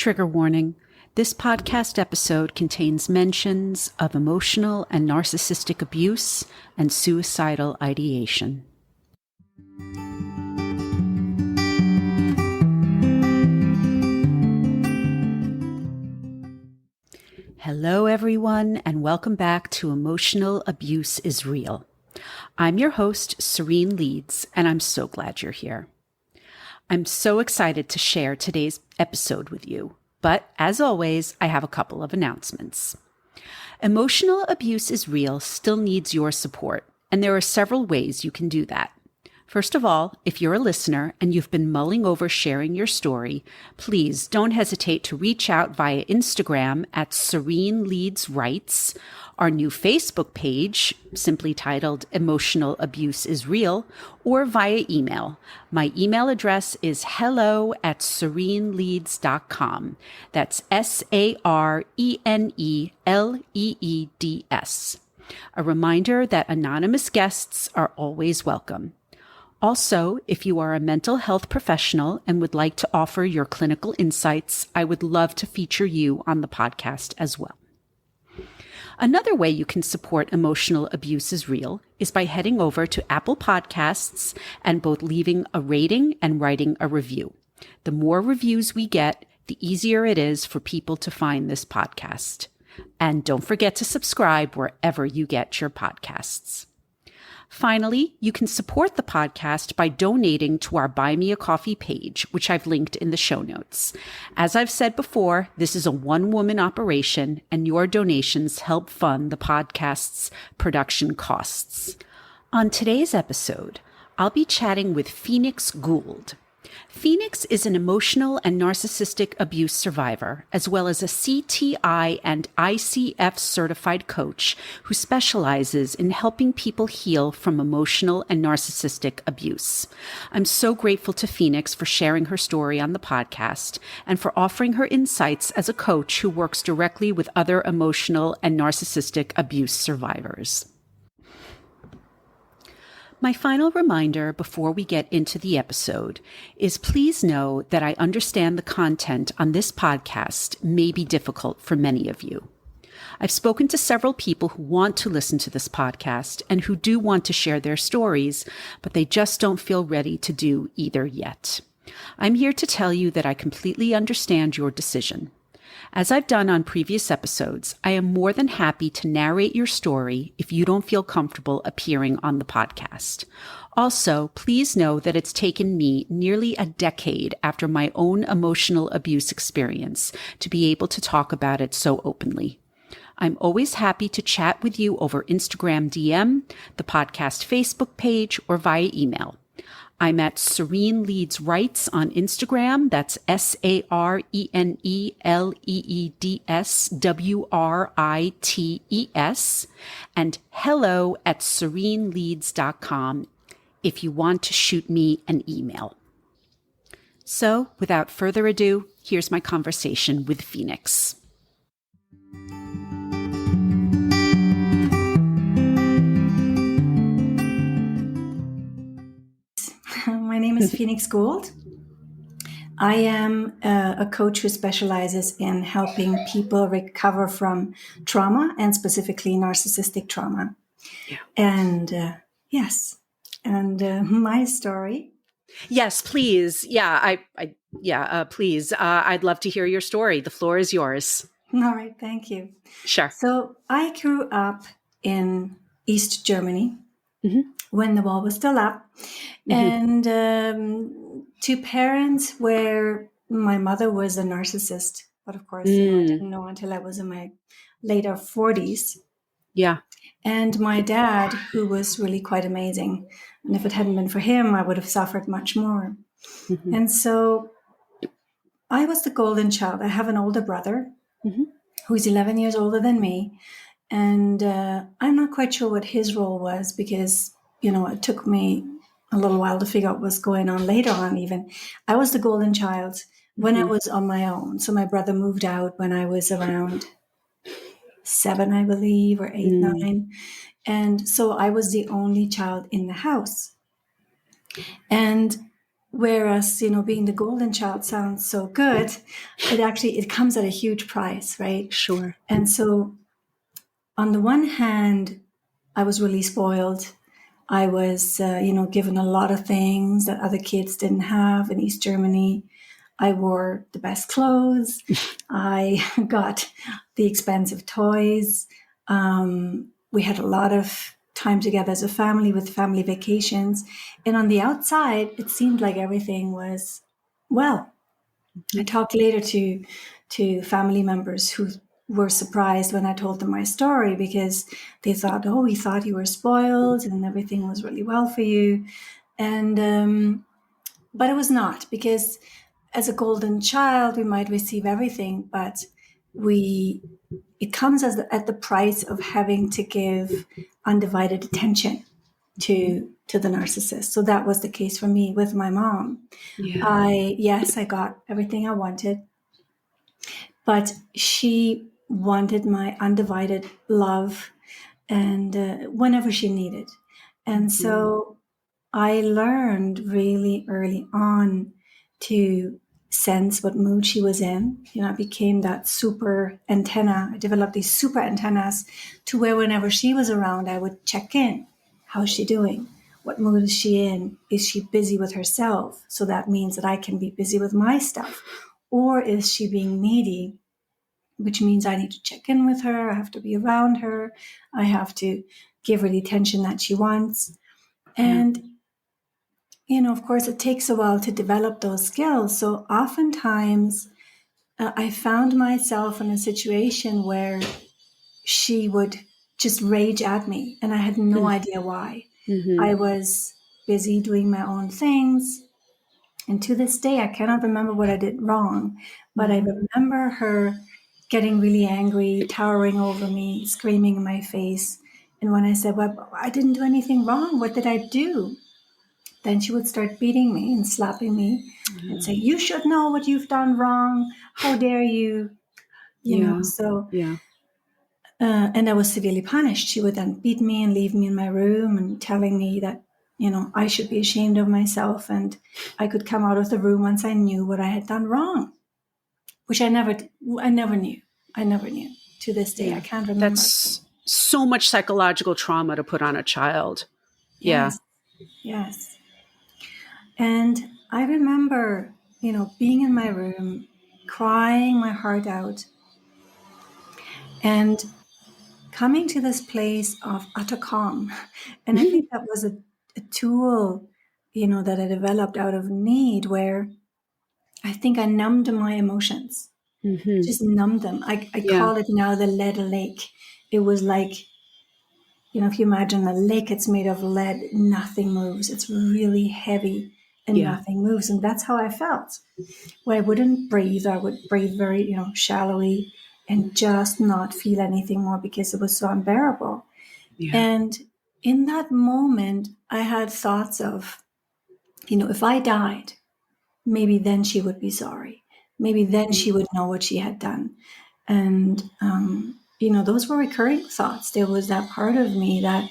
Trigger warning. This podcast episode contains mentions of emotional and narcissistic abuse and suicidal ideation. Hello, everyone, and welcome back to Emotional Abuse is Real. I'm your host, Serene Leeds, and I'm so glad you're here. I'm so excited to share today's episode with you, but as always, I have a couple of announcements. Emotional Abuse is Real still needs your support, and there are several ways you can do that. First of all, if you're a listener and you've been mulling over sharing your story, please don't hesitate to reach out via Instagram at Serene Leeds Writes, our new Facebook page, simply titled Emotional Abuse is Real, or via email. My email address is hello@sereneleeds.com. That's SARENELEEDS. A reminder that anonymous guests are always welcome. Also, if you are a mental health professional and would like to offer your clinical insights, I would love to feature you on the podcast as well. Another way you can support Emotional Abuse is Real is by heading over to Apple Podcasts and both leaving a rating and writing a review. The more reviews we get, the easier it is for people to find this podcast. And don't forget to subscribe wherever you get your podcasts. Finally, you can support the podcast by donating to our Buy Me a Coffee page, which I've linked in the show notes. As I've said before, this is a one-woman operation, and your donations help fund the podcast's production costs. On today's episode, I'll be chatting with Phoenix Gould. Phoenix is an emotional and narcissistic abuse survivor, as well as a CTI and ICF certified coach who specializes in helping people heal from emotional and narcissistic abuse. I'm so grateful to Phoenix for sharing her story on the podcast and for offering her insights as a coach who works directly with other emotional and narcissistic abuse survivors. My final reminder before we get into the episode is please know that I understand the content on this podcast may be difficult for many of you. I've spoken to several people who want to listen to this podcast and who do want to share their stories, but they just don't feel ready to do either yet. I'm here to tell you that I completely understand your decision. As I've done on previous episodes, I am more than happy to narrate your story if you don't feel comfortable appearing on the podcast. Also, please know that it's taken me nearly a decade after my own emotional abuse experience to be able to talk about it so openly. I'm always happy to chat with you over Instagram DM, the podcast Facebook page, or via email. I'm at Serene Leeds Writes on Instagram. That's SARENELEEDSWRITES, and hello@sereneleeds.com if you want to shoot me an email. So, without further ado, here's my conversation with Phoenix. My name is Phoenix Gould. I am a coach who specializes in helping people recover from trauma and specifically narcissistic trauma. Yeah. And my story. Yes, please. Yeah, please. I'd love to hear your story. The floor is yours. All right, thank you. Sure. So I grew up in East Germany. Mm-hmm. When the wall was still up, and to parents where my mother was a narcissist, but of course I didn't know until I was in my later 40s. Yeah. And my dad, who was really quite amazing, and if it hadn't been for him, I would have suffered much more. Mm-hmm. And so I was the golden child. I have an older brother who's 11 years older than me. And I'm not quite sure what his role was because, it took me a little while to figure out what was going on later on even. I was the golden child when I was on my own. So my brother moved out when I was around 7, I believe, or 8, 9. And so I was the only child in the house. And Whereas, being the golden child sounds so good, it comes at a huge price, right? Sure. And so on the one hand, I was really spoiled. I was, given a lot of things that other kids didn't have in East Germany. I wore the best clothes. I got the expensive toys. We had a lot of time together as a family with family vacations. And on the outside, it seemed like everything was well. I talked later to family members who were surprised when I told them my story because they thought, oh, we thought you were spoiled and everything was really well for you. And but it was not, because as a golden child, we might receive everything, but it comes at the price of having to give undivided attention to the narcissist. So that was the case for me with my mom. Yeah. I got everything I wanted, but she wanted my undivided love and whenever she needed. And so I learned really early on to sense what mood she was in. I became that super antenna. I developed these super antennas to where whenever she was around, I would check in. How's she doing? What mood is she in? Is she busy with herself? So that means that I can be busy with my stuff. Or is she being needy? Which means I need to check in with her. I have to be around her. I have to give her the attention that she wants. And of course, it takes a while to develop those skills. So oftentimes, I found myself in a situation where she would just rage at me, and I had no idea why. I was busy doing my own things. And to this day, I cannot remember what I did wrong, but I remember her getting really angry, towering over me, screaming in my face. And when I said, well, I didn't do anything wrong, what did I do? Then she would start beating me and slapping me and say, you should know what you've done wrong. How dare you? So, and I was severely punished. She would then beat me and leave me in my room and telling me that, I should be ashamed of myself and I could come out of the room once I knew what I had done wrong, which I never knew. I never knew. To this day, I can't remember. That's so much psychological trauma to put on a child. Yes. And I remember, being in my room, crying my heart out, and coming to this place of utter calm. And I think that was a tool, that I developed out of need, where I think I numbed my emotions, just numbed them. I call it now the lead lake. It was like, if you imagine a lake, it's made of lead, nothing moves. It's really heavy and nothing moves. And that's how I felt. Where I wouldn't breathe. I would breathe very, shallowly and just not feel anything more because it was so unbearable. And in that moment, I had thoughts of, if I died, maybe then she would be sorry. Maybe then she would know what she had done. And, those were recurring thoughts. There was that part of me that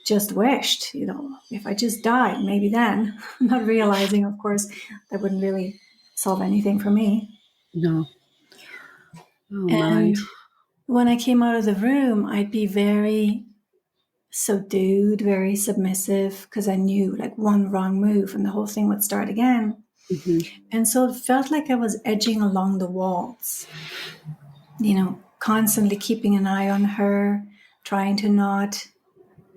just wished, if I just died, maybe then, not realizing, of course, that wouldn't really solve anything for me. No. Oh, And my. when I came out of the room, I'd be very subdued, very submissive, because I knew like one wrong move and the whole thing would start again. And so it felt like I was edging along the walls, constantly keeping an eye on her, trying to not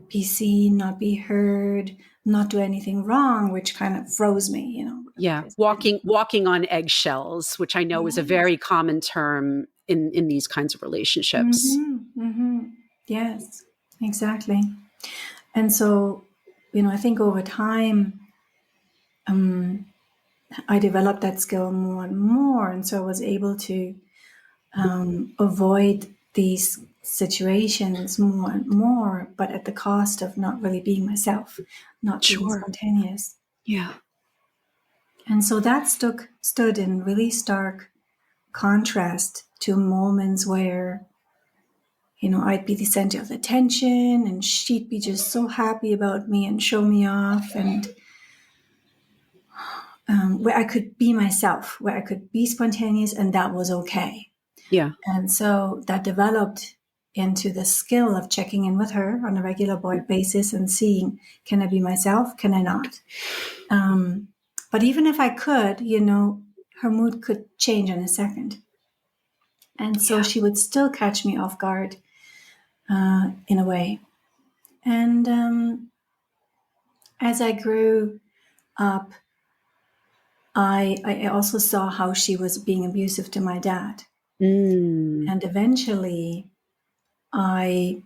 be seen, not be heard, not do anything wrong, which kind of froze me, Yeah, walking on eggshells, which I know is a very common term in these kinds of relationships. Yes, exactly. And so, I think over time, I developed that skill more and more. And so I was able to avoid these situations more and more, but at the cost of not really being myself, not being spontaneous. Yeah. And so that stood in really stark contrast to moments where, I'd be the center of attention and she'd be just so happy about me and show me off. And where I could be myself, where I could be spontaneous, and that was okay. Yeah. And so that developed into the skill of checking in with her on a regular basis and seeing, can I be myself? Can I not? But even if I could, her mood could change in a second. And so she would still catch me off guard in a way. And as I grew up, I also saw how she was being abusive to my dad. And eventually I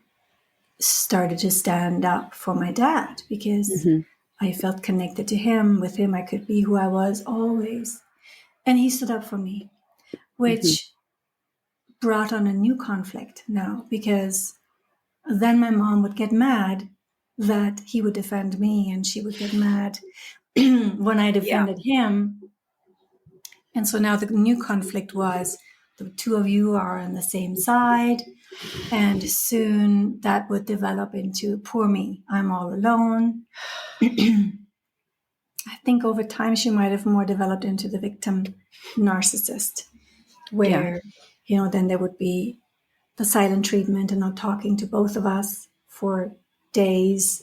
started to stand up for my dad because I felt connected to him. With him, I could be who I was always. And he stood up for me, which brought on a new conflict now, because then my mom would get mad that he would defend me, and she would get mad when I defended him. And so now the new conflict was the two of you are on the same side. And soon that would develop into poor me. I'm all alone. I think over time she might have more developed into the victim narcissist, where, then there would be the silent treatment and not talking to both of us for days,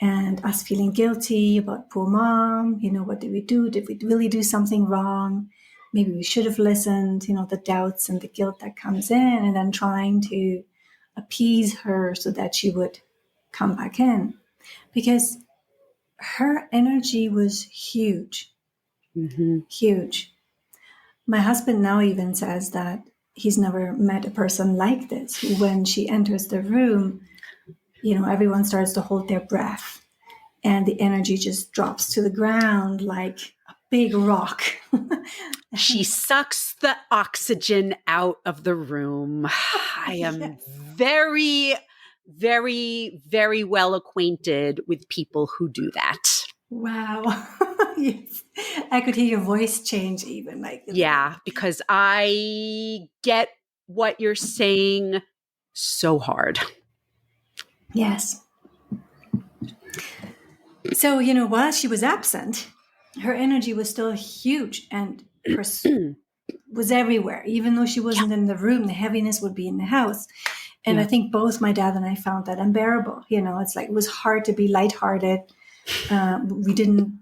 and us feeling guilty about poor mom. What did we do? Did we really do something wrong? Maybe we should have listened, the doubts and the guilt that comes in, and then trying to appease her so that she would come back in, because her energy was huge, huge. My husband now even says that he's never met a person like this, who, when she enters the room, everyone starts to hold their breath and the energy just drops to the ground like a big rock. She sucks the oxygen out of the room. I am very, very, very well acquainted with people who do that. Wow. Yes. I could hear your voice change even. Because I get what you're saying so hard. Yes. So, while she was absent, her energy was still huge and was everywhere. Even though she wasn't in the room, the heaviness would be in the house. And I think both my dad and I found that unbearable. It's like it was hard to be lighthearted. We didn't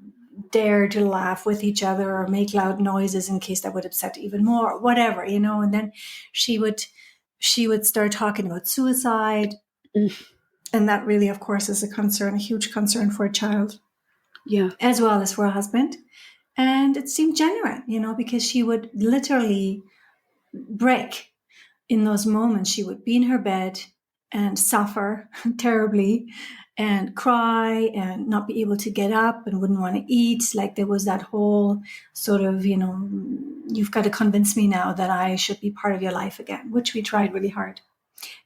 dare to laugh with each other or make loud noises in case that would upset even more, whatever, And then she would start talking about suicide. And that really, of course, is a huge concern for a child. Yeah. As well as for a husband. And it seemed genuine, because she would literally break in those moments. She would be in her bed and suffer terribly and cry and not be able to get up and wouldn't want to eat. Like there was that whole sort of, you've got to convince me now that I should be part of your life again, which we tried really hard.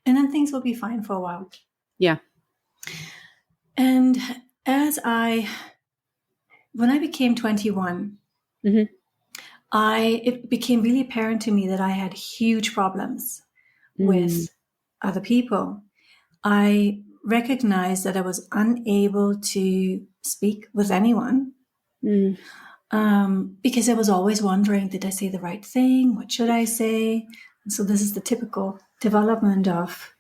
And then things will be fine for a while. Yeah. And when I became 21, it became really apparent to me that I had huge problems with other people. I recognized that I was unable to speak with anyone because I was always wondering, did I say the right thing? What should I say? And so this is the typical development of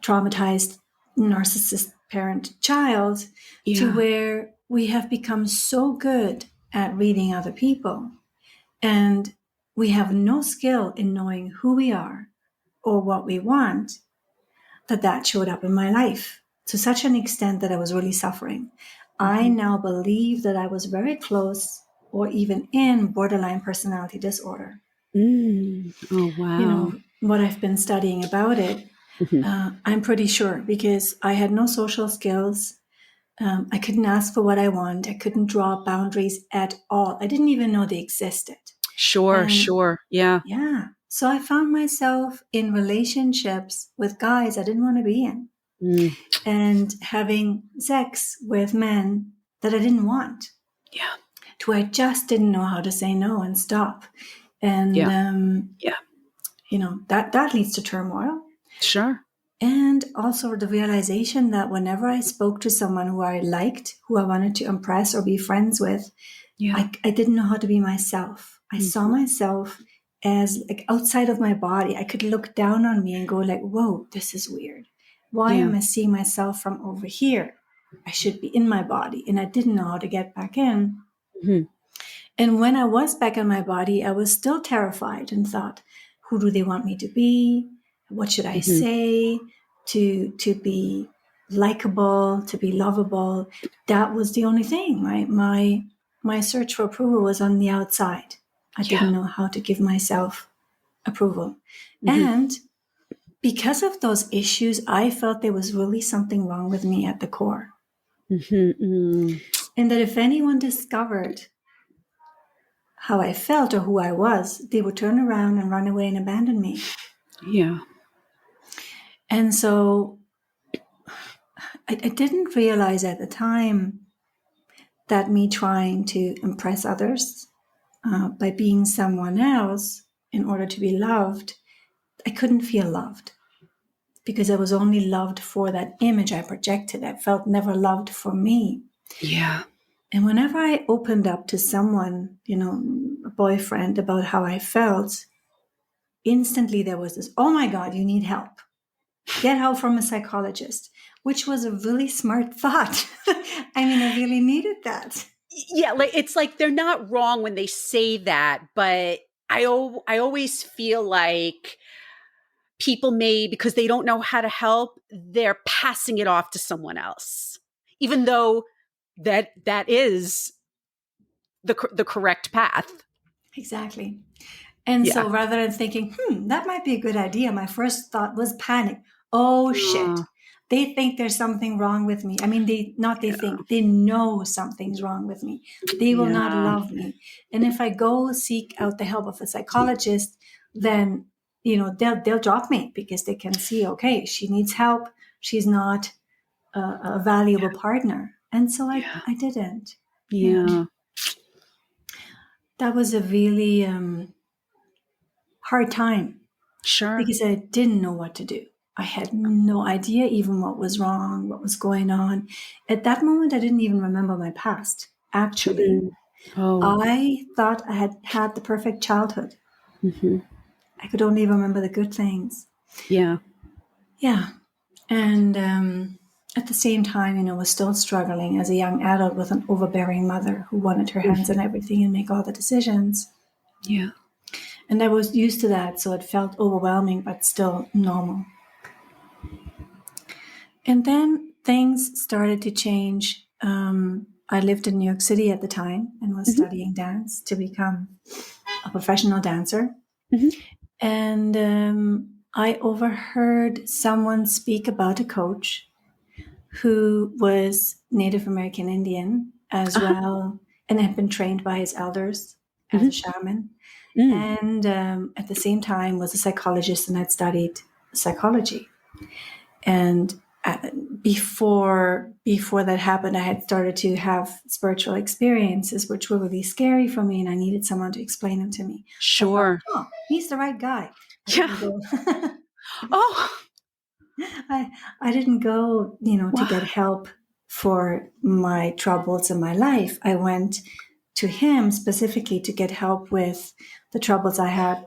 traumatized narcissist parent-child, to where we have become so good at reading other people, and we have no skill in knowing who we are or what we want, that showed up in my life to such an extent that I was really suffering. I now believe that I was very close or even in borderline personality disorder. Oh, wow. What I've been studying about it, I'm pretty sure, because I had no social skills. I couldn't ask for what I want. I couldn't draw boundaries at all. I didn't even know they existed. Sure. Yeah. Yeah. So I found myself in relationships with guys I didn't want to be in, and having sex with men that I didn't want. Yeah. To I just didn't know how to say no and stop. And, that leads to turmoil. Sure. And also the realization that whenever I spoke to someone who I liked, who I wanted to impress or be friends with, Yeah. I didn't know how to be myself. I saw myself as like outside of my body. I could look down on me and go like, whoa, this is weird. Why Yeah. am I seeing myself from over here? I should be in my body. And I didn't know how to get back in. Mm-hmm. And when I was back in my body, I was still terrified and thought, who do they want me to be? What should I Mm-hmm. say to be likable, to be lovable? That was the only thing, right? My search for approval was on the outside. I Yeah. didn't know how to give myself approval. Mm-hmm. And because of those issues, I felt there was really something wrong with me at the core. Mm-hmm. And that if anyone discovered how I felt or who I was, they would turn around and run away and abandon me. Yeah. And so I didn't realize at the time that me trying to impress others by being someone else in order to be loved, I couldn't feel loved because I was only loved for that image I projected. I felt never loved for me. Yeah. And whenever I opened up to someone, a boyfriend, about how I felt, instantly there was this, oh my God, you need help. Get help from a psychologist, which was a really smart thought. I mean, I really needed that. Yeah, like it's like they're not wrong when they say that, but I always feel like people may, because they don't know how to help, they're passing it off to someone else, even though that is the correct path. Exactly. And Yeah. so rather than thinking, that might be a good idea, my first thought was panic. Oh shit. Uh, They think there's something wrong with me. I mean, they think, they know something's wrong with me. They will not yeah. love me. And if I go seek out the help of a psychologist, then, they'll drop me because they can see, okay, she needs help. She's not a valuable partner. And so Yeah. I didn't. Yeah. That was a really hard time Sure. because I didn't know what to do. I had no idea even what was wrong, what was going on. At that moment, I didn't even remember my past. Actually, Mm. Oh. I thought I had had the perfect childhood. Mm-hmm. I could only remember the good things. Yeah. Yeah. And at the same time, was still struggling as a young adult with an overbearing mother who wanted her hands on everything and make all the decisions. Yeah. And I was used to that, so it felt overwhelming, but still normal. And then things started to change. I lived in New York City at the time and was Mm-hmm. studying dance to become a professional dancer. Mm-hmm. And I overheard someone speak about a coach who was Native American Indian as Uh-huh. well and had been trained by his elders as a Mm-hmm. shaman. Mm. And at the same time was a psychologist and had studied psychology. And before that happened, I had started to have spiritual experiences, which were really scary for me, and I needed someone to explain them to me. So I thought, Sure. oh, he's the right guy. I Yeah. didn't go. Oh. I didn't go, to Wow. get help for my troubles in my life. I went to him specifically to get help with the troubles I had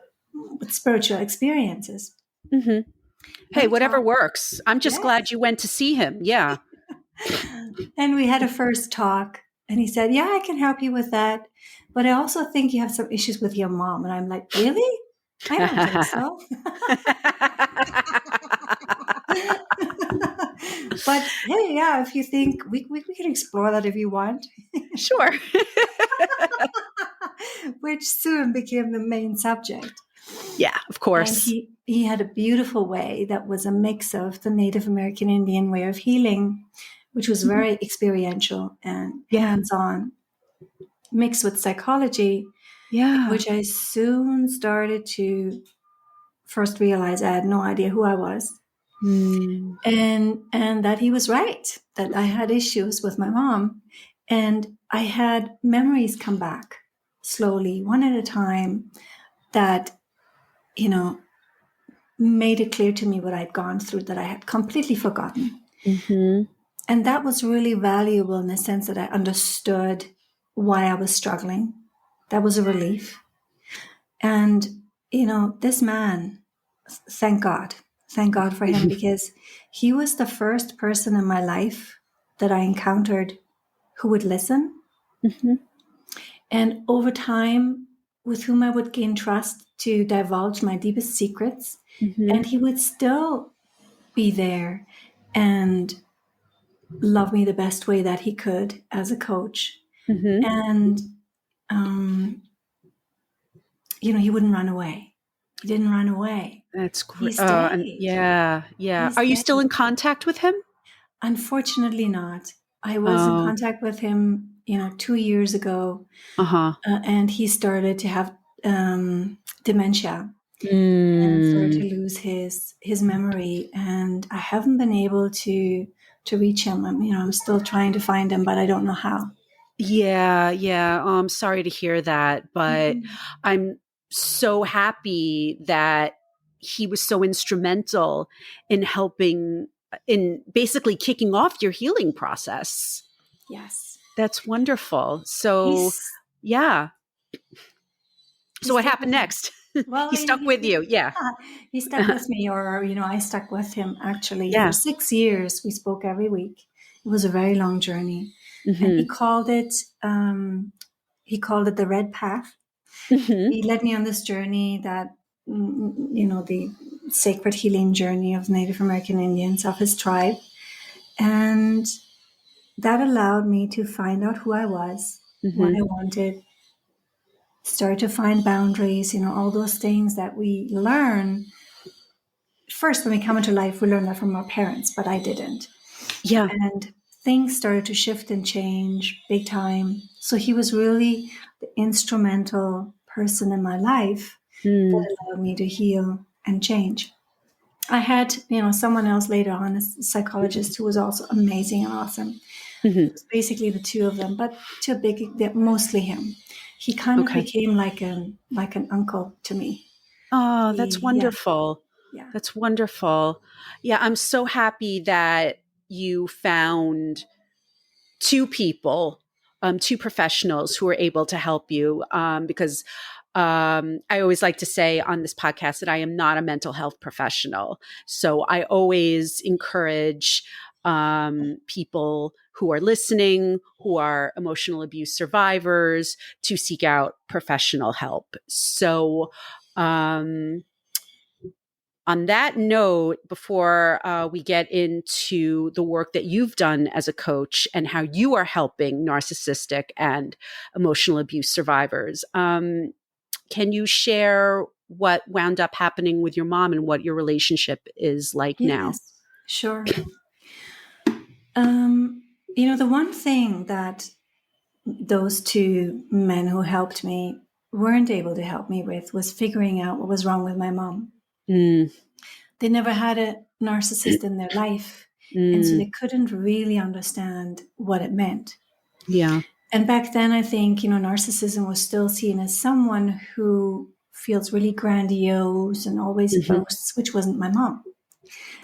with spiritual experiences. Mm-hmm. And Hey, we whatever talked. works. I'm just glad Yes. you went to see him. Yeah. And we had a first talk, and he said, yeah, I can help you with that. But I also think you have some issues with your mom. And I'm like, really? I don't think so. But hey, yeah, if you think we can explore that if you want, Sure. which soon became the main subject. Yeah, of And course. he had a beautiful way that was a mix of the Native American Indian way of healing, which was Mhm. very experiential and Yeah. hands-on, mixed with psychology, Yeah. which I soon started to first realize I had no idea who I was. Mm. And that he was right, that I had issues with my mom. And I had memories come back slowly, one at a time, that, made it clear to me what I'd gone through that I had completely forgotten. Mm-hmm. And that was really valuable in the sense that I understood why I was struggling. That was a relief. And, this man, thank God. Thank God for him, because he was the first person in my life that I encountered who would listen. Mm-hmm. And over time, with whom I would gain trust to divulge my deepest secrets. Mm-hmm. And he would still be there and love me the best way that he could as a coach. Mm-hmm. And, he wouldn't run away. He didn't run away. That's He great. And stayed. yeah. He Are you still stayed. in contact with him? Unfortunately not. I was in Oh, contact with him, 2 years ago, uh-huh. and he started to have dementia and started Mm. to lose his memory. And I haven't been able to reach him. I'm still trying to find him, but I don't know how. Yeah, yeah. I'm sorry to hear that, but Mhm. I'm so happy that he was so instrumental in helping, in basically kicking off your healing process. Yes, That's wonderful. So, he's yeah. he So what stayed happened with me. next? Well, He stuck with you. Yeah. he stuck with me, or I stuck with him actually for Yeah. 6 years. We spoke every week. It was a very long journey, and he Hmm. called it the red path. Hmm. He led me on this journey that the sacred healing journey of Native American Indians, of his tribe, and that allowed me to find out who I was, what Hmm. I wanted, start to find boundaries, all those things that we learn. First, when we come into life, we learn that from our parents, but I didn't. Yeah. And things started to shift and change big time. So he was really the instrumental person in my life Mm. that allowed me to heal and change. I had, someone else later on, a psychologist who was also amazing and awesome. Hmm. It was basically the two of them, but mostly him. He kind of Okay. became like an uncle to me. Oh, that's Yeah, wonderful. yeah. That's wonderful. Yeah, I'm so happy that you found two people, two professionals who are able to help you. Because I always like to say on this podcast that I am not a mental health professional. So I always encourage people who are listening, who are emotional abuse survivors, to seek out professional help. So, um, on that note, before we get into the work that you've done as a coach and how you are helping narcissistic and emotional abuse survivors, can you share what wound up happening with your mom and what your relationship is like now? Yes, sure. The one thing that those two men who helped me weren't able to help me with was figuring out what was wrong with my mom. Mm, They never had a narcissist in their life, and so mm, they couldn't really understand what it meant. yeah. And back then, I think, narcissism was still seen as someone who feels really grandiose and always Hmm. boasts, which wasn't my mom.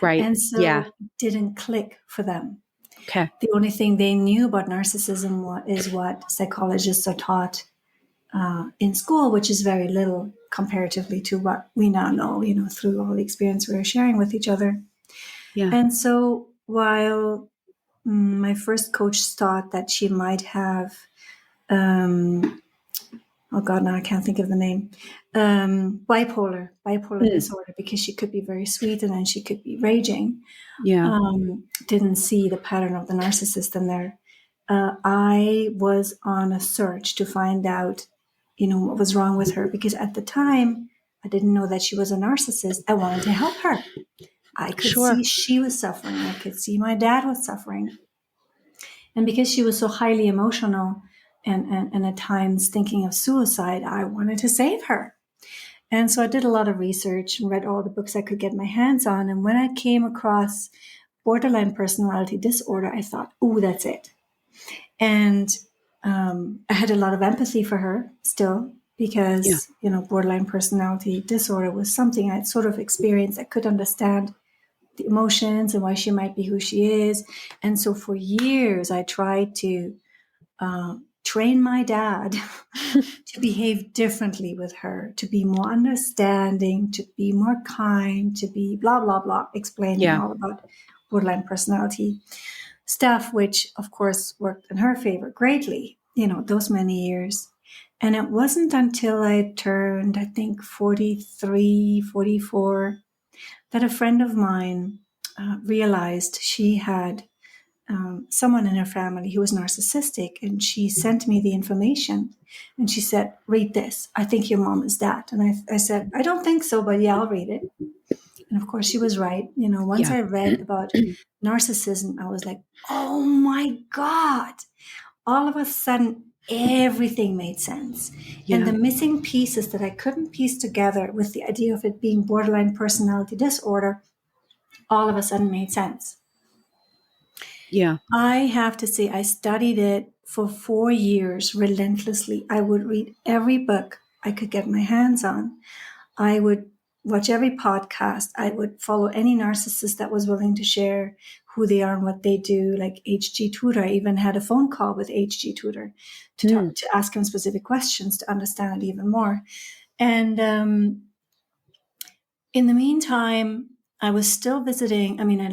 Right. And Yeah. so it didn't click for them. Okay. The only thing they knew about narcissism is what psychologists are taught in school, which is very little comparatively to what we now know, through all the experience we're sharing with each other. Yeah. And so while my first coach thought that she might have, oh God, now I can't think of the name, bipolar Mm, disorder, because she could be very sweet and then she could be raging, yeah. didn't see the pattern of the narcissist in there. I was on a search to find out, what was wrong with her, because at the time I didn't know that she was a narcissist. I wanted to help her. I could Sure. see she was suffering. I could see my dad was suffering. And because she was so highly emotional and at times thinking of suicide, I wanted to save her. And so I did a lot of research and read all the books I could get my hands on. And when I came across borderline personality disorder, I thought, "Ooh, that's it." And I had a lot of empathy for her still, Yeah. because, borderline personality disorder was something I'd sort of experienced. I could understand the emotions and why she might be who she is. And so for years, I tried to train my dad to behave differently with her, to be more understanding, to be more kind, to be blah, blah, blah, explaining all about borderline personality stuff, which of course worked in her favor greatly, those many years. And it wasn't until I turned, I think, 43, 44, that a friend of mine realized she had someone in her family who was narcissistic, and she sent me the information and she said, read this. I think your mom is that. And I said, I don't think so, but yeah, I'll read it. And of course she was right. Once I read about narcissism, I was like, oh my God. All of a sudden, everything made sense. Yeah. And the missing pieces that I couldn't piece together with the idea of it being borderline personality disorder, all of a sudden made sense. Yeah. I have to say, I studied it for 4 years relentlessly. I would read every book I could get my hands on. I would watch every podcast. I would follow any narcissist that was willing to share who they are and what they do, like HG Tutor. I even had a phone call with HG Tutor to ask him specific questions to understand it even more. And in the meantime, I was still visiting. I mean, I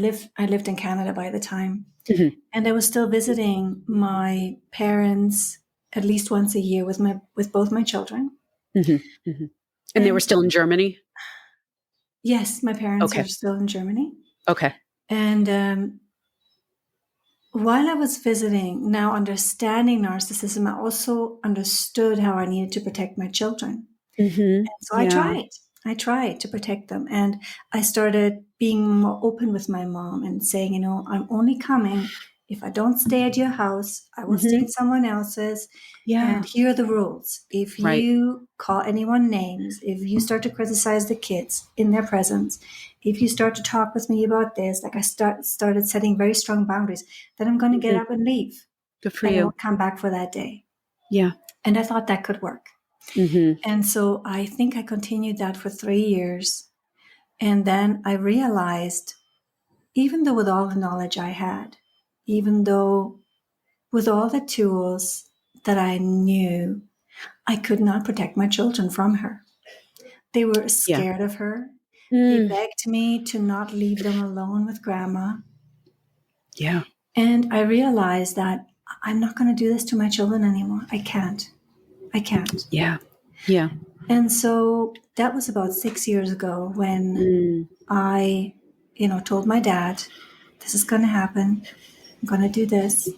lived in Canada by the time, and I was still visiting my parents at least once a year with both my children. And they were still in Germany? Yes, my parents are still in Germany. Okay. And while I was visiting, now understanding narcissism, I also understood how I needed to protect my children. And so I tried to protect them. And I started being more open with my mom and saying, I'm only coming if I don't stay at your house. I will stay at someone else's. Yeah. And here are the rules. If you call anyone names, if you start to criticize the kids in their presence, if you start to talk with me about this, like I started setting very strong boundaries, then I'm going to get up and leave. Good for you. you. I won't come back for that day. Yeah. And I thought that could work. And so I think I continued that for 3 years. And then I realized, even though with all the knowledge I had, even though with all the tools that I knew, I could not protect my children from her. They were scared of her. They begged me to not leave them alone with grandma. Yeah. And I realized that I'm not going to do this to my children anymore. I can't. Yeah. Yeah. And so that was about 6 years ago when I, told my dad, this is going to happen. I'm going to do this.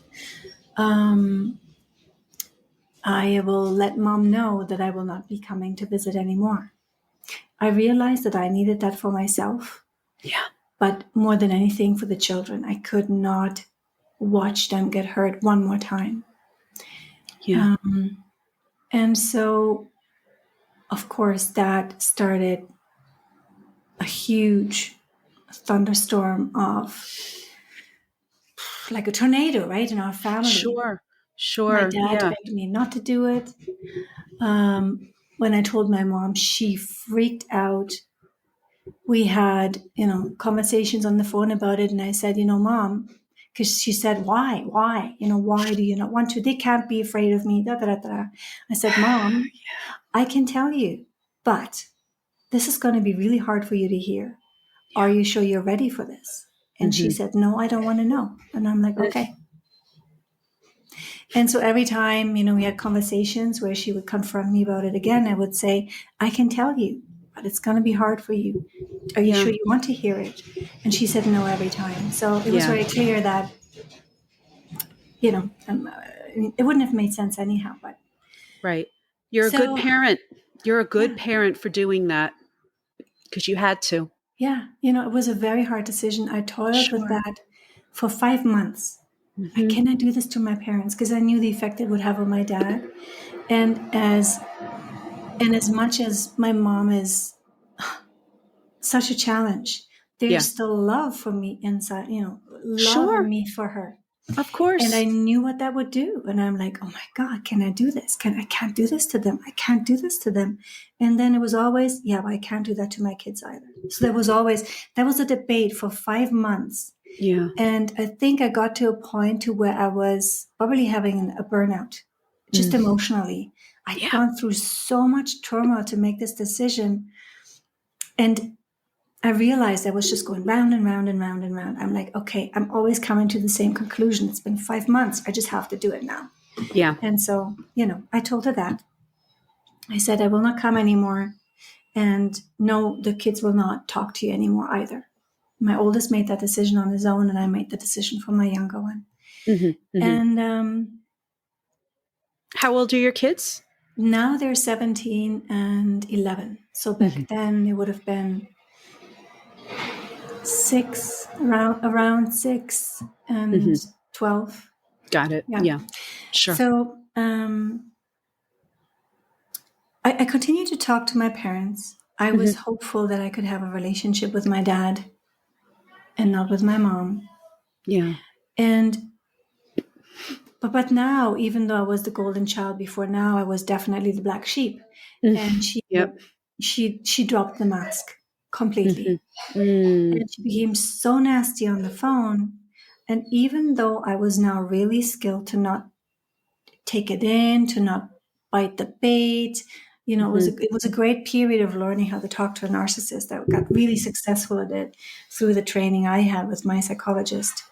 I will let mom know that I will not be coming to visit anymore. I realized that I needed that for myself. Yeah. But more than anything for the children. I could not watch them get hurt one more time. Yeah. And so, of course, that started a huge thunderstorm of, like a tornado, right, in our family. Sure. My dad begged me not to do it. When I told my mom, she freaked out. We had, conversations on the phone about it. And I said, Mom, because she said, why? Why do you not want to? They can't be afraid of me. Da, da, da, da. I said, Mom, I can tell you, but this is going to be really hard for you to hear. Yeah. Are you sure you're ready for this? And she said, no, I don't want to know. And I'm like, okay. And so every time, we had conversations where she would confront me about it again, I would say, I can tell you, but it's going to be hard for you. Are you sure you want to hear it? And she said no every time. So it was very clear that, it wouldn't have made sense anyhow. But right. You're a good parent. You're a good parent for doing that because you had to. Yeah. It was a very hard decision. I toiled with that for 5 months. Can I do this to my parents? Because I knew the effect it would have on my dad. And as much as my mom is such a challenge, there's still love for me inside, love in me for her. Of course. And I knew what that would do. And I'm like, oh my God, can I do this? I can't do this to them. I can't do this to them. And then it was always, but I can't do that to my kids either. So that was a debate for 5 months. Yeah. And I think I got to a point to where I was probably having a burnout just emotionally. I'd Yeah. gone through so much turmoil to make this decision. And I realized I was just going round and round and round and round. I'm like, okay, I'm always coming to the same conclusion. It's been 5 months. I just have to do it now. Yeah. And so, I told her that. I said, I will not come anymore. And no, the kids will not talk to you anymore either. My oldest made that decision on his own, and I made the decision for my younger one. Mm-hmm. Mm-hmm. And How old are your kids? now they're 17 and 11. So back then it would have been 6, around 6 and 12. Got it. Yeah. Yeah. Sure. So I continued to talk to my parents. I was hopeful that I could have a relationship with my dad and not with my mom. Yeah. But now, even though I was the golden child before, now I was definitely the black sheep. And Yep. she dropped the mask completely. Mm-hmm. And she became so nasty on the phone. And even though I was now really skilled to not take it in, to not bite the bait, it was a great period of learning how to talk to a narcissist. I got really successful at it through the training I had with my psychologist.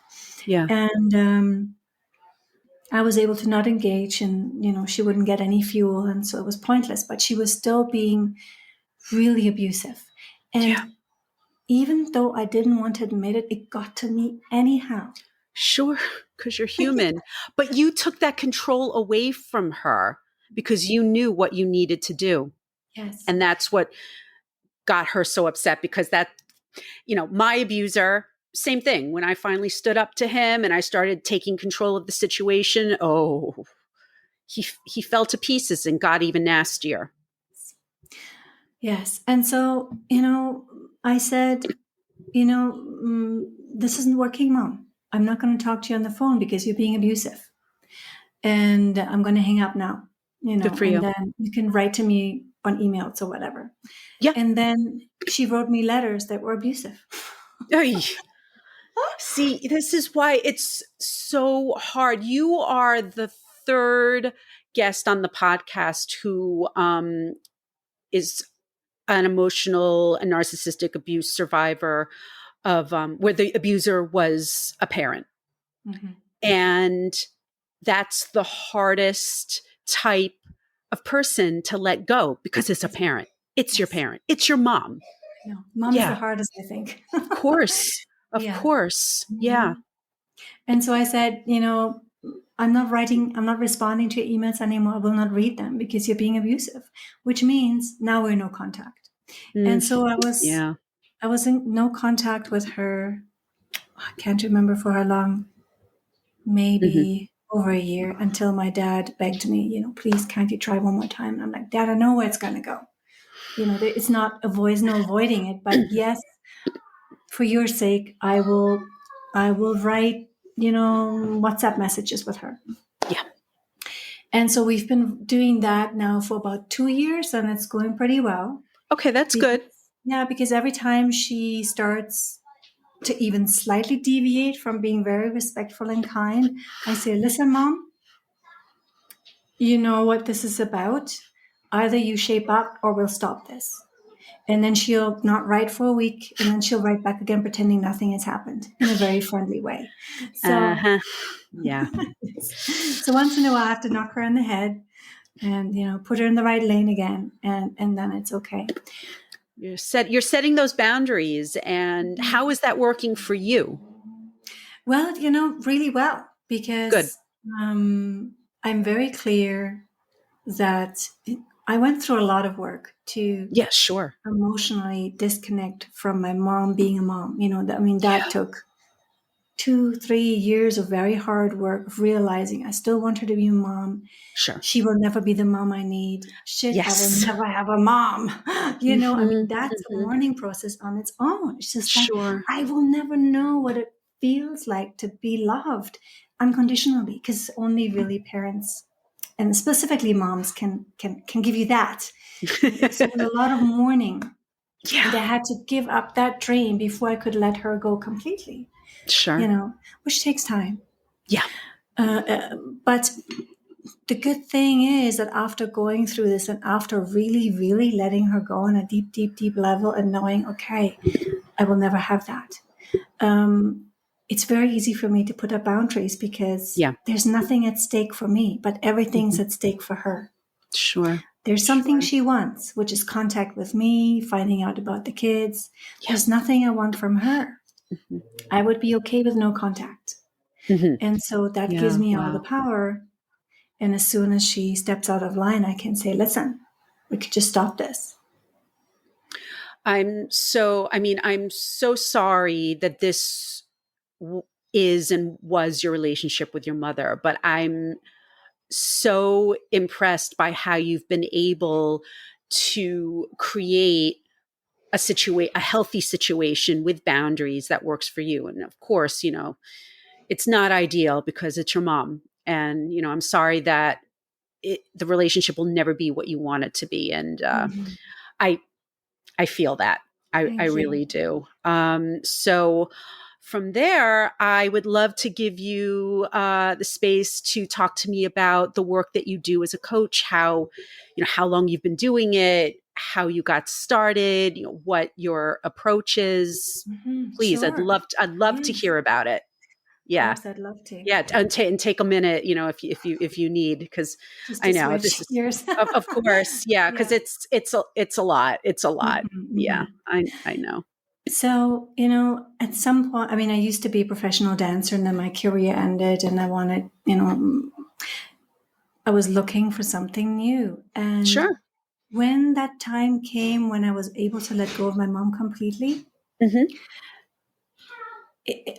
Yeah. And I was able to not engage, and she wouldn't get any fuel, and so it was pointless. But she was still being really abusive. And even though I didn't want to admit it, it got to me anyhow. Sure, because you're human. But you took that control away from her because you knew what you needed to do. Yes. And that's what got her so upset, because my abuser, same thing. When I finally stood up to him and I started taking control of the situation, he fell to pieces and got even nastier. Yes. And so, I said, this isn't working, Mom. I'm not going to talk to you on the phone because you're being abusive. And I'm going to hang up now, Good for and you. then you can write to me on emails or whatever. Yeah. And then she wrote me letters that were abusive. See, this is why it's so hard. You are the third guest on the podcast who is an emotional and narcissistic abuse survivor of where the abuser was a parent. Mm-hmm. And that's the hardest type of person to let go, because it's a parent. It's your parent. It's your mom. No, mom's the hardest, I think. Of course. Of course. Mm-hmm. Yeah. And so I said, I'm not responding to your emails anymore. I will not read them because you're being abusive, which means now we're no contact. And so I was in no contact with her. I can't remember for how long, maybe over a year, until my dad begged me, please, can't you try one more time? And I'm like, Dad, I know where it's going to go. It's not no avoiding it, but yes, for your sake, I will write, WhatsApp messages with her. Yeah. And so we've been doing that now for about 2 years, and it's going pretty well. Okay, that's good. Yeah, because every time she starts to even slightly deviate from being very respectful and kind, I say, listen, Mom, you know what this is about. Either you shape up or we'll stop this. And then she'll not write for a week, and then she'll write back again, pretending nothing has happened in a very friendly way. So, yeah. So once in a while, I have to knock her on the head and, put her in the right lane again. And then it's okay. You're setting those boundaries. And how is that working for you? Well, really well, because I'm very clear that I went through a lot of work to emotionally disconnect from my mom being a mom. That took 2-3 years of very hard work of realizing I still want her to be a mom. Sure. She will never be the mom I need. Yes. I will never have a mom. That's a learning process on its own. It's just like, I will never know what it feels like to be loved unconditionally, because only really parents, and specifically moms, can give you that. So a lot of mourning. Yeah. And I had to give up that dream before I could let her go completely. Sure. Which takes time. Yeah. But the good thing is that after going through this and after really, really letting her go on a deep, deep, deep level and knowing, okay, I will never have that. It's very easy for me to put up boundaries because Yeah. there's nothing at stake for me, but everything's at stake for her. Sure. There's something she wants, which is contact with me, finding out about the kids. Yeah. There's nothing I want from her. I would be okay with no contact. And so that gives me all the power. And as soon as she steps out of line, I can say, listen, we could just stop this. I'm so sorry that this is and was your relationship with your mother, but I'm so impressed by how you've been able to create a healthy situation with boundaries that works for you. And of course, it's not ideal because it's your mom. And, I'm sorry that the relationship will never be what you want it to be. And I I feel that. I Thank you. really do. So from there, I would love to give you the space to talk to me about the work that you do as a coach, how long you've been doing it, how you got started, what your approach is. Please, Sure. I'd love to Yes. hear about it. Of Yeah. course, I'd love to. Yeah. And take a minute, if you need, because Just I to know switch this is, gears. of course. Yeah. Cause Yeah. it's a lot. It's a lot. Yeah. Mhm. I know. So, at some point, I used to be a professional dancer and then my career ended and I wanted, I was looking for something new. And Sure. when that time came when I was able to let go of my mom completely, Mm-hmm.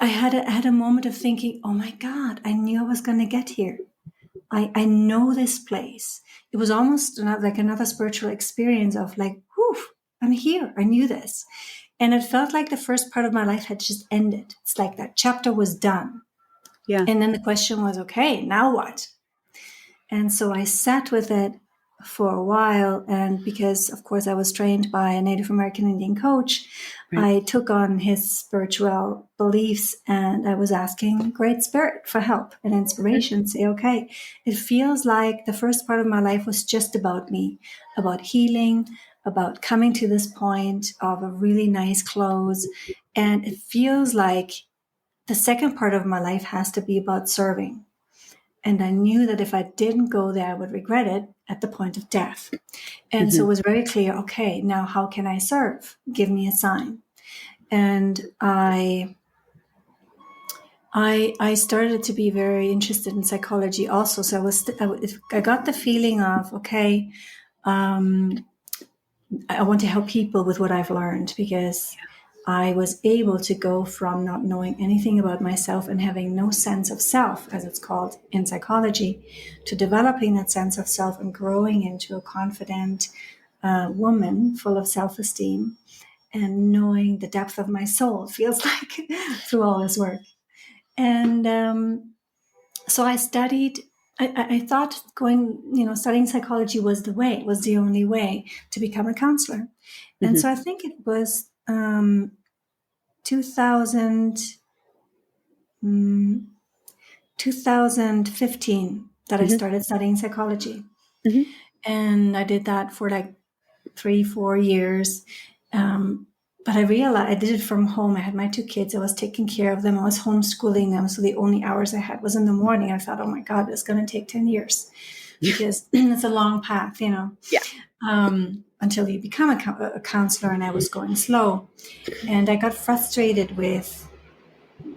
I had a moment of thinking, oh my God, I knew I was going to get here. I know this place. It was almost like another spiritual experience of like, whew, I'm here. I knew this. And it felt like the first part of my life had just ended. It's like that chapter was done. Yeah. And then the question was, okay, now what? And so I sat with it for a while. And because, of course, I was trained by a Native American Indian coach, Right. I took on his spiritual beliefs and I was asking Great Spirit for help and inspiration. Say, okay, it feels like the first part of my life was just about me, about healing, about coming to this point of a really nice close. And it feels like the second part of my life has to be about serving. And I knew that if I didn't go there, I would regret it at the point of death. And so it was very clear, okay, now how can I serve? Give me a sign. And I started to be very interested in psychology also. So I got the feeling of, okay, I want to help people with what I've learned because I was able to go from not knowing anything about myself and having no sense of self, as it's called in psychology, to developing that sense of self and growing into a confident woman full of self-esteem and knowing the depth of my soul, it feels like, through all this work. And so I studied. I thought studying psychology was the only way to become a counselor. And so I think it was 2000, 2015 that I started studying psychology. Mm-hmm. And I did that for like 3-4 years. But I realized I did it from home. I had my 2 kids. I was taking care of them. I was homeschooling them. So the only hours I had was in the morning. I thought, oh my God, it's going to take 10 years because it's a long path, Yeah. until you become a counselor. And I was going slow. And I got frustrated with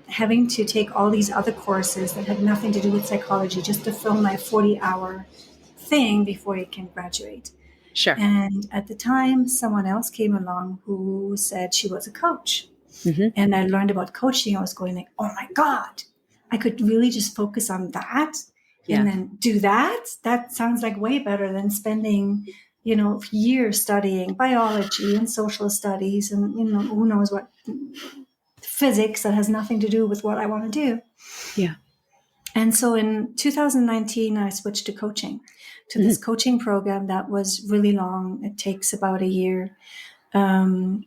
having to take all these other courses that had nothing to do with psychology just to fill my 40-hour thing before you can graduate. Sure. And at the time, someone else came along who said she was a coach. Mm-hmm. And I learned about coaching. I was going like, oh my God, I could really just focus on that and then do that. That sounds like way better than spending, years studying biology and social studies and, who knows what, physics that has nothing to do with what I want to do. Yeah. And so in 2019, I switched to coaching, to this coaching program that was really long. It takes about a year. And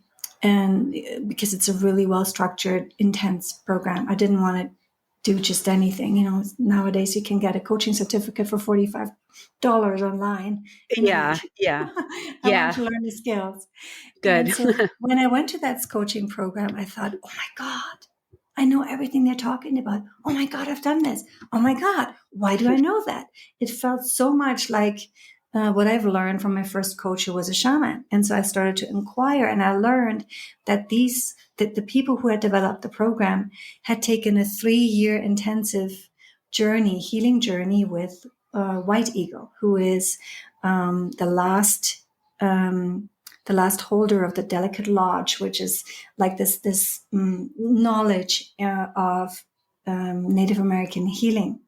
because it's a really well-structured, intense program, I didn't want it do just anything. You know, nowadays you can get a coaching certificate for $45 online in a Yeah. week. Yeah. I want Yeah. to learn the skills. Good. And so when I went to that coaching program, I thought, oh my God, I know everything they're talking about. Oh my God, I've done this. Oh my God, why do I know that? It felt so much like what I've learned from my first coach, who was a shaman. And so I started to inquire, and I learned that that the people who had developed the program had taken a 3-year intensive journey, healing journey with White Eagle, who is the last holder of the Delicate Lodge, which is like this knowledge of Native American healing.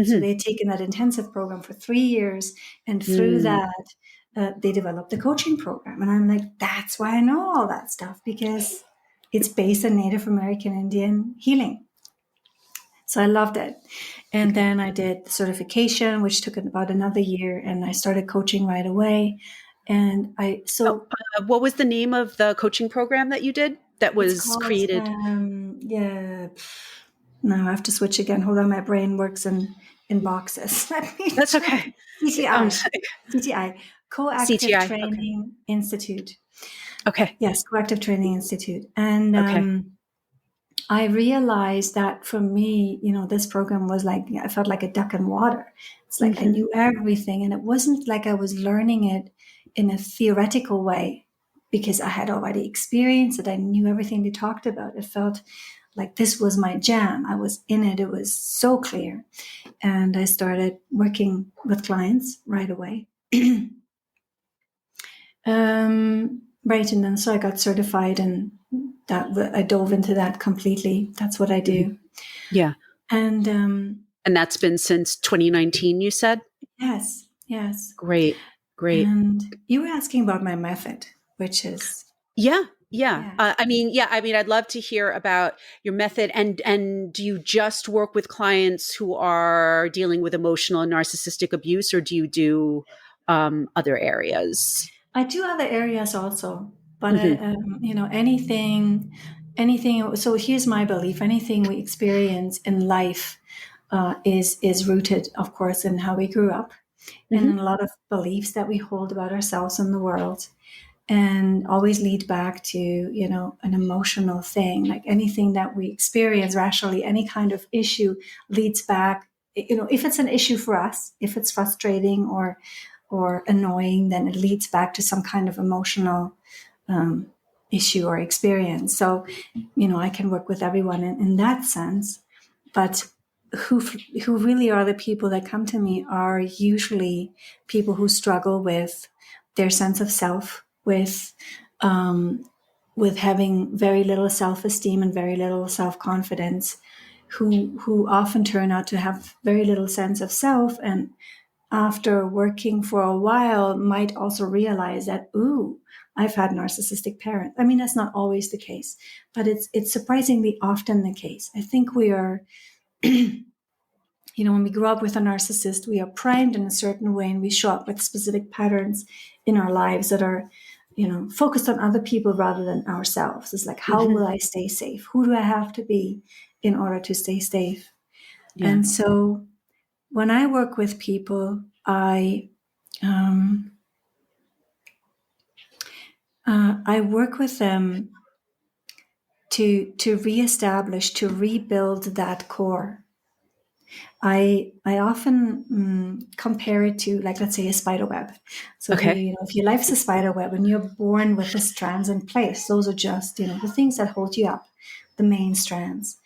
So Hmm. they'd taken that intensive program for 3 years, and through Mm. that, they developed the coaching program. And I'm like, that's why I know all that stuff, because it's based on Native American Indian healing. So I loved it. And Okay. then I did the certification, which took about another year, and I started coaching right away. And Oh, what was the name of the coaching program that you did that it's was called, created? yeah. No, I have to switch again. Hold on, my brain works in boxes. Let me That's check. okay. CTI, CTI, Coactive CTI. Okay. Training Institute. Okay. Yes, Coactive Training Institute. And Okay. I realized that for me, you know, this program was like, I felt like a duck in water. It's like I Hmm. knew everything. And it wasn't like I was learning it in a theoretical way because I had already experienced it. I knew everything they talked about. It felt like this was my jam. I was in it. It was so clear. And I started working with clients right away. Right. And then so I got certified, and that I dove into that completely. That's what I Hmm. do. Yeah. And And that's been since 2019, you said? yes, yes. Great. Great. And you were asking about my method, which is, Yeah. Yeah. yeah, I'd love to hear about your method. And do you just work with clients who are dealing with emotional and narcissistic abuse, or do you do other areas? I do other areas also, but Hmm. you know, anything. So here's my belief: anything we experience in life is rooted, of course, in how we grew up, and in Hmm. a lot of beliefs that we hold about ourselves and the world, and always lead back to, you know, an emotional thing. Like anything that we experience rationally, any kind of issue leads back, you know, if it's an issue for us, if it's frustrating or annoying, then it leads back to some kind of emotional um, issue or experience. So, you know, I can work with everyone in that sense, but who who really are the people that come to me are usually people who struggle with their sense of self, um, with having very little self-esteem and very little self-confidence, who often turn out to have very little sense of self, and after working for a while might also realize that, ooh, I've had narcissistic parents. I mean, that's not always the case, but it's surprisingly often the case. I think we are, you know, when we grow up with a narcissist, we are primed in a certain way, and we show up with specific patterns in our lives that are, you know, focused on other people rather than ourselves. It's like, how Hmm. will I stay safe? Who do I have to be in order to stay safe? Yeah. And so when I work with people, um, I work with them to reestablish, to rebuild that core. I often compare it to, like, let's say, a spider web. So if Okay. if your life's a spider web and you're born with the strands in place, those are just, you know, the things that hold you up, the main strands.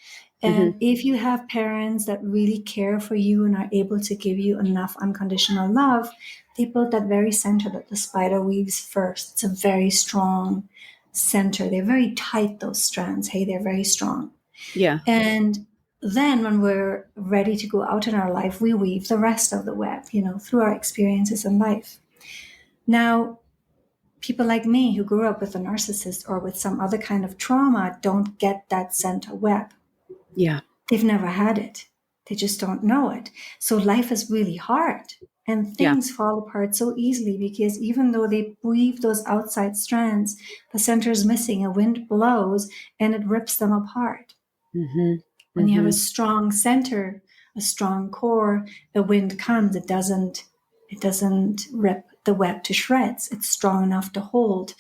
And Hmm. if you have parents that really care for you and are able to give you enough unconditional love, they build that very center that the spider weaves first. It's a very strong center. They're very tight, those strands. Hey, they're very strong. Yeah. And then when we're ready to go out in our life, we weave the rest of the web, you know, through our experiences in life. Now, people like me who grew up with a narcissist or with some other kind of trauma don't get that center web. Yeah. They've never had it. They just don't know it. So life is really hard, and Yeah. things fall apart so easily because even though they weave those outside strands, the center is missing. A wind blows and it rips them apart. Hmm. When you have a strong center, a strong core, the wind comes, it doesn't rip the web to shreds. It's strong enough to hold.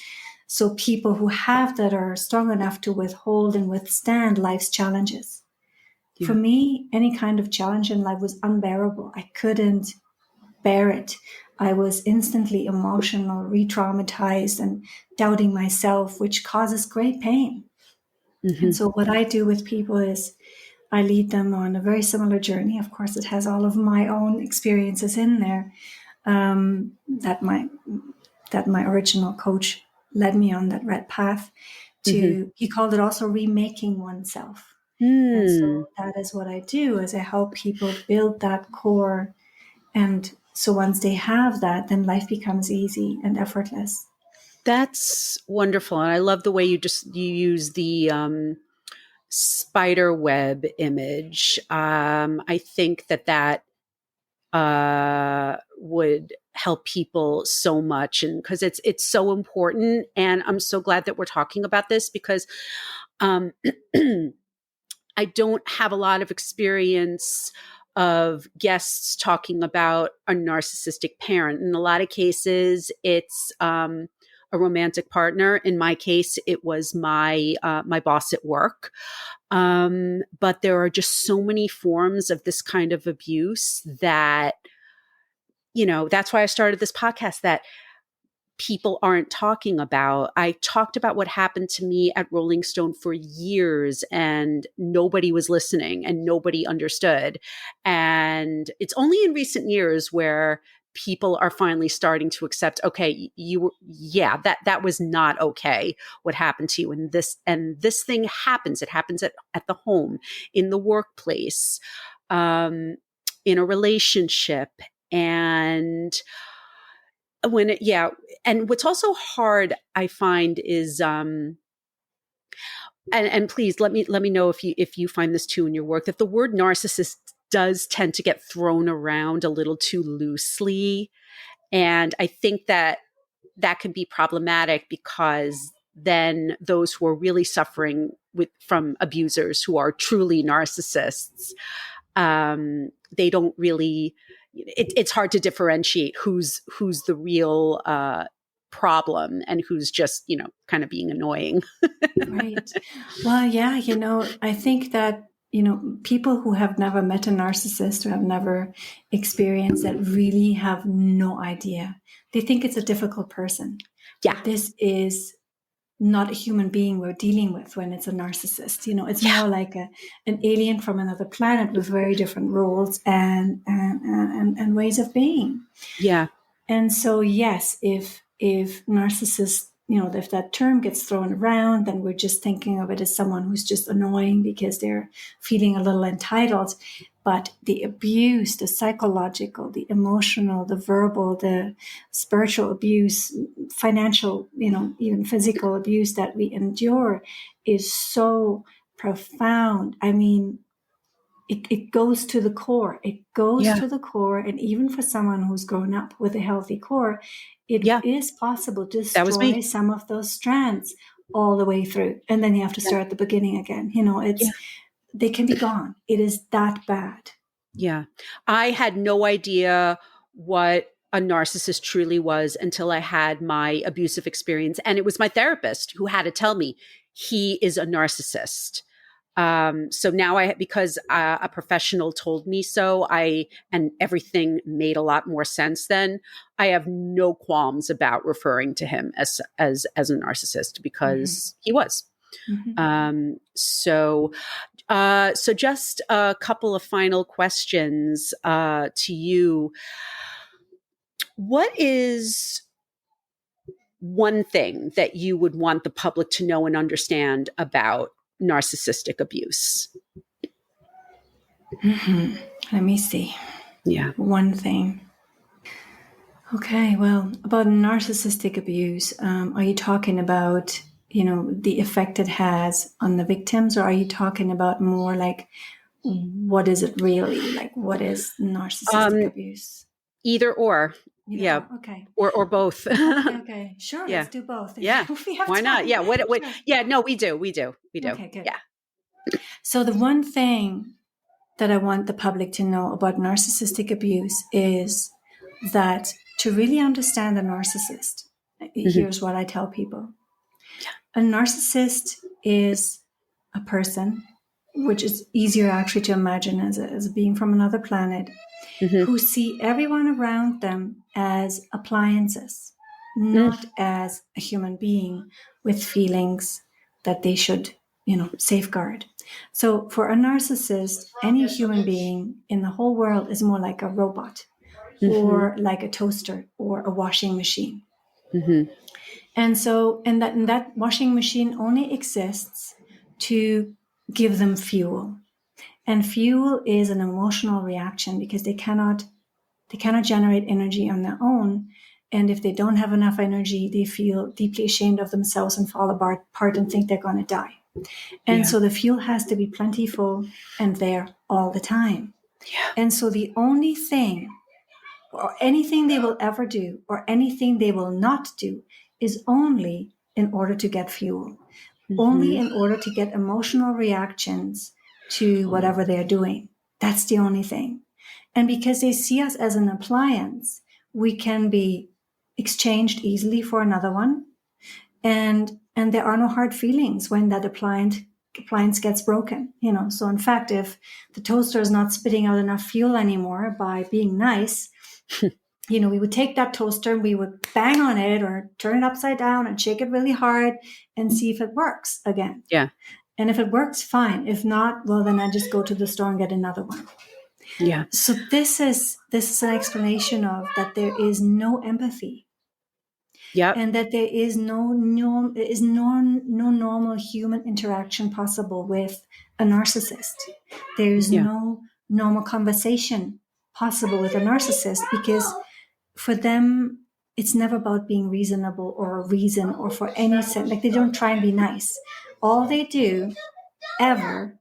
So people who have that are strong enough to withhold and withstand life's challenges. Yeah. For me, any kind of challenge in life was unbearable. I couldn't bear it. I was instantly emotional, re-traumatized, and doubting myself, which causes great pain. And so what I do with people is I lead them on a very similar journey. Of course, it has all of my own experiences in there, that my original coach led me on that red path to. He called it also remaking oneself. And so that is what I do, is I help people build that core. And so once they have that, then life becomes easy and effortless. That's wonderful. And I love the way you use the spider web image. I think that would help people so much, and because it's so important. And I'm so glad that we're talking about this, because um, I don't have a lot of experience of guests talking about a narcissistic parent. In a lot of cases, it's a romantic partner. In my case, it was my boss at work. But there are just so many forms of this kind of abuse that, that's why I started this podcast, that people aren't talking about. I talked about what happened to me at Rolling Stone for years, and nobody was listening and nobody understood. And it's only in recent years where people are finally starting to accept, okay, that was not okay what happened to you. And this thing happens. It happens at the home, in the workplace, in a relationship. And and what's also hard, I find, is and please let me know if you find this too in your work, that the word narcissist does tend to get thrown around a little too loosely. And I think that can be problematic, because then those who are really suffering from abusers, who are truly narcissists, they don't really, it's hard to differentiate who's the real problem and who's just, kind of being annoying. Right. Well, yeah, I think that, people who have never met a narcissist, or have never experienced that, really have no idea. They think it's a difficult person. Yeah. But this is not a human being we're dealing with when it's a narcissist. It's more like an alien from another planet with very different roles and ways of being. Yeah. And so, yes, if narcissists, if that term gets thrown around, then we're just thinking of it as someone who's just annoying because they're feeling a little entitled. But the abuse, the psychological, the emotional, the verbal, the spiritual abuse, financial, even physical abuse that we endure is so profound. I mean, it goes to the core. It goes to the core. And even for someone who's grown up with a healthy core, it is possible to destroy some of those strands all the way through. And then you have to start at the beginning again. They can be gone. It is that bad. Yeah. I had no idea what a narcissist truly was until I had my abusive experience. And it was my therapist who had to tell me he is a narcissist. So now because a professional told me so, and everything made a lot more sense then, I have no qualms about referring to him as a narcissist, because he was. So just a couple of final questions to you. What is one thing that you would want the public to know and understand about narcissistic abuse? Let me see. Yeah. One thing. Okay, well, about narcissistic abuse, are you talking about, the effect it has on the victims, or are you talking about more like, what is it really? Like, what is narcissistic abuse? Either or. Okay. Or both. Okay. Sure. Yeah. Let's do both. Yeah. If we have Why time. not? Yeah. What? Sure. Yeah. No, we do. We do. Okay, good. Yeah. So the one thing that I want the public to know about narcissistic abuse is that to really understand a narcissist, here's what I tell people. A narcissist is a person, which is easier actually to imagine as a being from another planet, who see everyone around them as appliances, not as a human being with feelings that they should, safeguard. So for a narcissist, any human being in the whole world is more like a robot or like a toaster or a washing machine. And so, and that washing machine only exists to give them fuel. And fuel is an emotional reaction because they cannot generate energy on their own. And if they don't have enough energy, they feel deeply ashamed of themselves and fall apart and think they're going to die. And so the fuel has to be plentiful and there all the time. And so the only thing or anything they will ever do or anything they will not do is only in order to get fuel, only in order to get emotional reactions to whatever they're doing. That's the only thing. And because they see us as an appliance, we can be exchanged easily for another one. And there are no hard feelings when that appliance gets broken. So in fact, if the toaster is not spitting out enough fuel anymore by being nice, we would take that toaster and we would bang on it or turn it upside down and shake it really hard and see if it works again. Yeah. And if it works, fine. If not, well, then I just go to the store and get another one. Yeah. So this is an explanation of that there is no empathy. Yep. And that there is no normal human interaction possible with a narcissist. There is no normal conversation possible with a narcissist because for them, it's never about being reasonable or a reason or for any sense. Like they don't try and be nice. All they do ever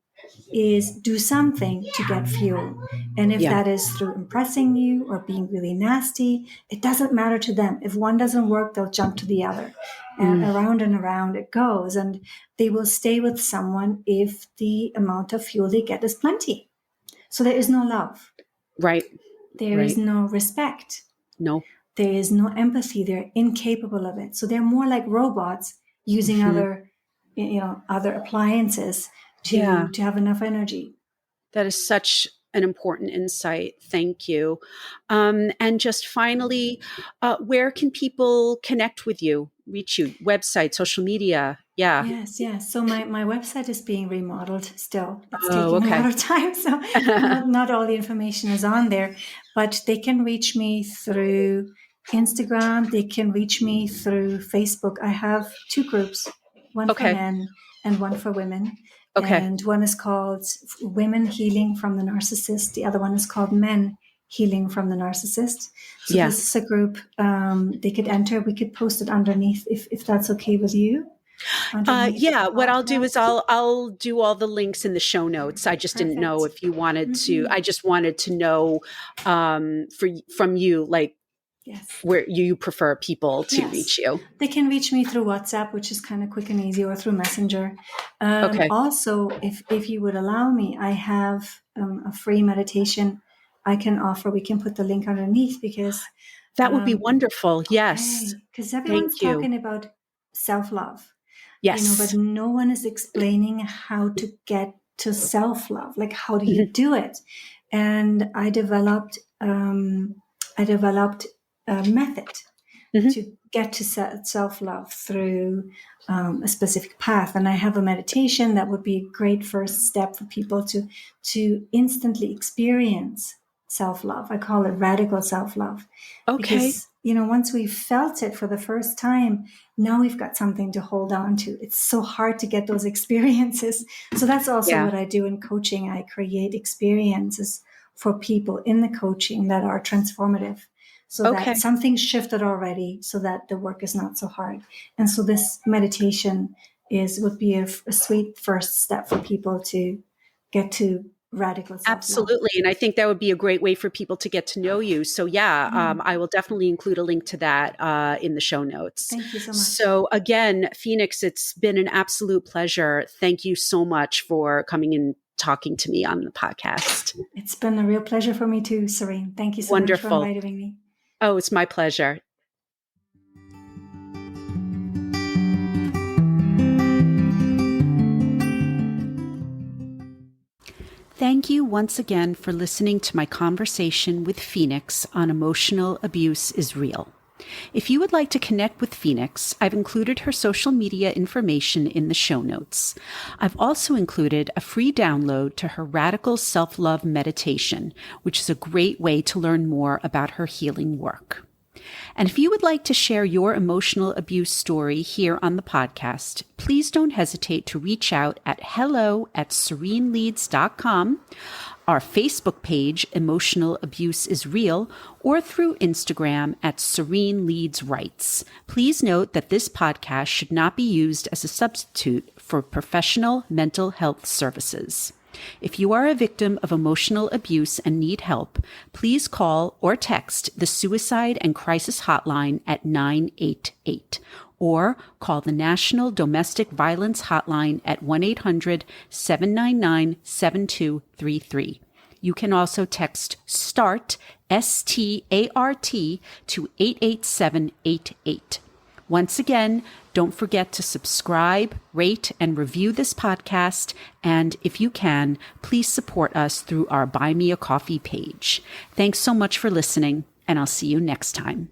is do something to get fuel. And if that is through impressing you or being really nasty, it doesn't matter to them. If one doesn't work, they'll jump to the other. And around and around it goes. And they will stay with someone if the amount of fuel they get is plenty. So there is no love. Right. There is no respect. No. There is no empathy. They're incapable of it. So they're more like robots using other appliances to have enough energy. That is such an important insight. Thank you. And just finally, where can people connect with you, reach you? Website, social media? Yeah. Yes. So my website is being remodeled still. It's taking a lot of time. So not all the information is on there, but they can reach me through Instagram. They can reach me through Facebook. I have two groups, one for men and one for women. And one is called Women Healing from the Narcissist. The other one is called Men Healing from the Narcissist. So this is a group they could enter. We could post it underneath if that's okay with you. What I'll do is I'll do all the links in the show notes. I just didn't know if you wanted to. I just wanted to know from you, like where you prefer people to reach you. They can reach me through WhatsApp, which is kind of quick and easy, or through Messenger. Also, if you would allow me, I have a free meditation I can offer. We can put the link underneath because that would be wonderful. Yes, because everyone's talking about self-love. Yes, but no one is explaining how to get to self-love. Like, how do you do it? And I developed a method to get to self-love through a specific path. And I have a meditation that would be a great first step for people to instantly experience self-love. I call it radical self-love. Because, once we've felt it for the first time, now we've got something to hold on to. It's so hard to get those experiences. So that's also what I do in coaching. I create experiences for people in the coaching that are transformative. So that something shifted already, so that the work is not so hard. And so this meditation would be a sweet first step for people to get to radical self-love. Absolutely. And I think that would be a great way for people to get to know you. So, I will definitely include a link to that in the show notes. Thank you so much. So, again, Phoenix, it's been an absolute pleasure. Thank you so much for coming and talking to me on the podcast. It's been a real pleasure for me too, Serene. Thank you so much for Wonderful. inviting me. Oh, it's my pleasure. Thank you once again for listening to my conversation with Phoenix on Emotional Abuse is Real. If you would like to connect with Phoenix, I've included her social media information in the show notes. I've also included a free download to her Radical Self-Love Meditation, which is a great way to learn more about her healing work. And if you would like to share your emotional abuse story here on the podcast, please don't hesitate to reach out at hello@sereneleads.com, our Facebook page, Emotional Abuse is Real, or through Instagram at Serene Leads Rights. Please note that this podcast should not be used as a substitute for professional mental health services. If you are a victim of emotional abuse and need help, please call or text the Suicide and Crisis Hotline at 988 or call the National Domestic Violence Hotline at 1-800-799-7233. You can also text START, START, to 88788. Once again, don't forget to subscribe, rate, and review this podcast. And if you can, please support us through our Buy Me a Coffee page. Thanks so much for listening, and I'll see you next time.